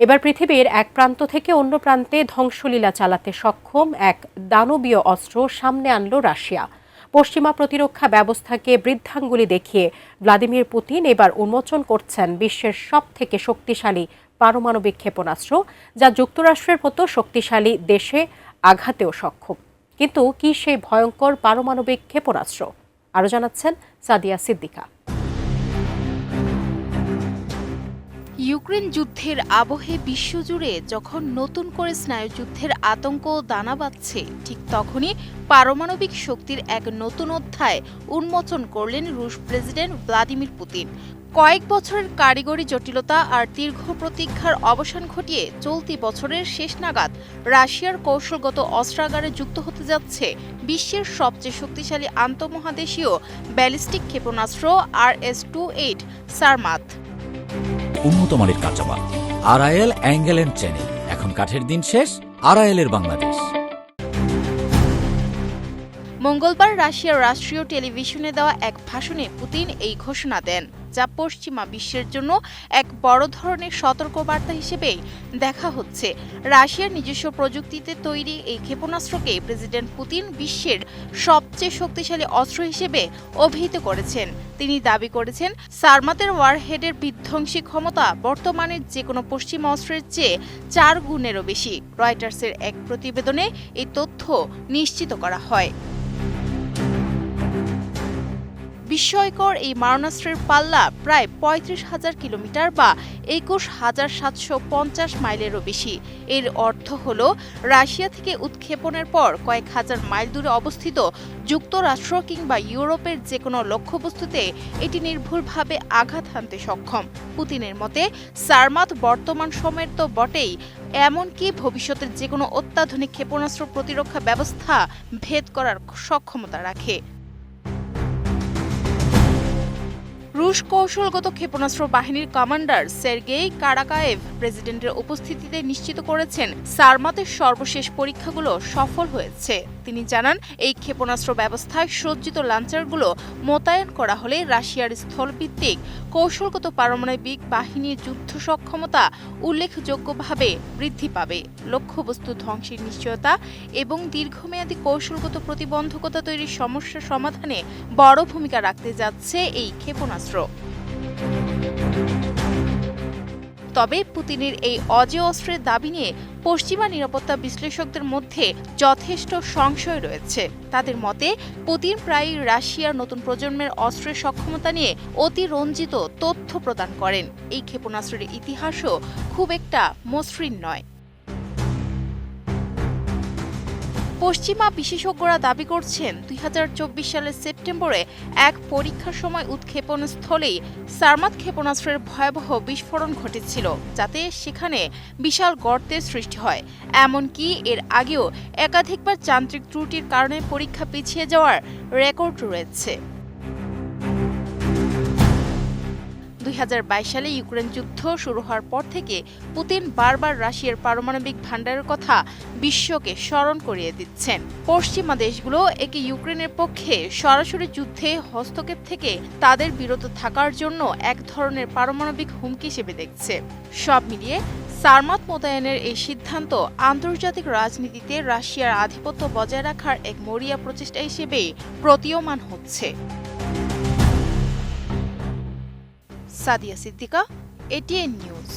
এবার পৃথিবীর এক প্রান্ত থেকে অন্য প্রান্তে ধ্বংসলীলা চালাতে সক্ষম এক দানবীয় অস্ত্র সামনে আনল রাশিয়া। পশ্চিমা প্রতিরক্ষা ব্যবস্থাকে বৃদ্ধাঙ্গুলি দেখিয়ে ভ্লাদিমির পুতিন এবার উন্মোচন করছেন বিশ্বের সবথেকে শক্তিশালী পারমাণবিক ক্ষেপণাস্ত্র, যা যুক্তরাষ্ট্রের মতো শক্তিশালী দেশে আঘাতেও সক্ষম। কিন্তু কি সেই ভয়ঙ্কর পারমাণবিক ক্ষেপণাস্ত্র? আরও জানাচ্ছেন সাদিয়া সিদ্দিকা। ইউক্রেন যুদ্ধের আবহে বিশ্বজুড়ে যখন নতুন করে স্নায়ুযুদ্ধের আতঙ্ক দানা বাঁধছে, ঠিক তখনই পারমাণবিক শক্তির এক নতুন অধ্যায় উন্মোচন করলেন রুশ প্রেসিডেন্ট ভ্লাদিমির পুতিন। কয়েক বছরের কারিগরি জটিলতা আর দীর্ঘ প্রতীক্ষার অবসান ঘটিয়ে চলতি বছরের শেষ নাগাদ রাশিয়ার কৌশলগত অস্ত্রাগারে যুক্ত হতে যাচ্ছে বিশ্বের সবচেয়ে শক্তিশালী আন্তঃমহাদেশীয় ব্যালিস্টিক ক্ষেপণাস্ত্র RS-28 সারমাত। উন্নত মানের কাঁচামাল আরআইএল অ্যাঙ্গেল এন্ড চ্যানেল। এখন কাঠের দিন শেষ, আরআইএল এর বাংলাদেশ। মঙ্গলবার রাশিয়ার রাষ্ট্রীয় টেলিভিশনে দেওয়া এক ভাষণে পুতিন এই ঘোষণা দেন, যা পশ্চিমা বিশ্বের জন্য এক বড় ধরনের সতর্কবার্তা হিসেবেই দেখা হচ্ছে। রাশিয়ার নিজস্ব প্রযুক্তিতে তৈরি এই ক্ষেপণাস্ত্রকে প্রেসিডেন্ট পুতিন বিশ্বের সবচেয়ে শক্তিশালী অস্ত্র হিসেবে অভিহিত করেছেন। তিনি দাবি করেছেন, সারমাতের ওয়ারহেডের বিধ্বংসী ক্ষমতা বর্তমানের যে কোনো পশ্চিমা অস্ত্রের চেয়ে 4 গুণেরও বেশি। রয়টার্সের এক প্রতিবেদনে এই তথ্য নিশ্চিত করা হয়। বিস্ময়কর এই মারণাস্ত্রের পাল্লা প্রায় 35,000 কিলোমিটার বা 21,750 মাইলেরও বেশি। এর অর্থ হল রাশিয়া থেকে উৎক্ষেপণের পর কয়েক হাজার মাইল দূরে অবস্থিত যুক্তরাষ্ট্র কিংবা ইউরোপের যে কোনো লক্ষ্যবস্তুতে এটি নির্ভুলভাবে আঘাত হানতে সক্ষম। পুতিনের মতে, সারমাত বর্তমান সময়ের তো বটেই, এমনকি ভবিষ্যতের যে কোনো অত্যাধুনিক ক্ষেপণাস্ত্র প্রতিরক্ষা ব্যবস্থা ভেদ করার সক্ষমতা রাখে। রুশ কৌশলগত ক্ষেপণাস্ত্র বাহিনীর কমান্ডার সের্গেই কারাকায়েভ প্রেসিডেন্টের উপস্থিতিতে নিশ্চিত করেছেন, সারমাতের সর্বশেষ পরীক্ষাগুলো সফল হয়েছে। তিনি জানান, এই ক্ষেপণাস্ত্র ব্যবস্থায় সজ্জিত লঞ্চারগুলো মোতায়েন করা হলে রাশিয়ার স্থলভিত্তিক কৌশলগত পারমাণবিক বাহিনীর যুদ্ধ সক্ষমতা উল্লেখযোগ্যভাবে বৃদ্ধি পাবে। লক্ষ্যবস্তু ধ্বংসের নিশ্চয়তা এবং দীর্ঘমেয়াদী কৌশলগত প্রতিবন্ধকতা তৈরির সমস্যা সমাধানে বড় ভূমিকা রাখতে যাচ্ছে এই ক্ষেপণাস্ত্র। তবে পুতিনের এই অজেয় অস্ত্রের দাবি নিয়ে পশ্চিমা নিরাপত্তা বিশ্লেষকদের মধ্যে যথেষ্ট সংশয় রয়েছে। তাদের মতে, পুতিন প্রায়ই রাশিয়ার নতুন প্রজন্মের অস্ত্রের সক্ষমতা নিয়ে অতিরঞ্জিত তথ্য প্রদান করেন। এই ক্ষেপণাস্ত্রের ইতিহাসও খুব একটা মসৃণ নয়। পশ্চিমা বিশেষজ্ঞরা দাবি করছেন, 2024 সালের সেপ্টেম্বরে এক পরীক্ষার সময় উৎক্ষেপণ স্থলেই সারমাত ক্ষেপণাস্ত্রের ভয়াবহ বিস্ফোরণ ঘটেছিল, যাতে সেখানে বিশাল গর্তের সৃষ্টি হয়। এমনকি এর আগেও একাধিকবার যান্ত্রিক ত্রুটির কারণে পরীক্ষা পিছিয়ে যাওয়ার রেকর্ড রয়েছে। 2022 সালে ইউক্রেন যুদ্ধ শুরু হওয়ার পর থেকে পুতিন বারবার রাশিয়ার পারমাণবিক ভান্ডারের কথা বিশ্বকে স্মরণ করিয়ে দিচ্ছেন। পশ্চিমা দেশগুলো একে ইউক্রেনের পক্ষে সরাসরি যুদ্ধে হস্তক্ষেপ থেকে তাদের বিরত থাকার জন্য এক ধরনের পারমাণবিক হুমকি হিসেবে দেখছে। সব মিলিয়ে সারমাত মোতায়েনের এই সিদ্ধান্ত আন্তর্জাতিক রাজনীতিতে রাশিয়ার আধিপত্য বজায় রাখার এক মরিয়া প্রচেষ্টা হিসেবেই প্রতীয়মান হচ্ছে। Sadia Siddika, ATN news.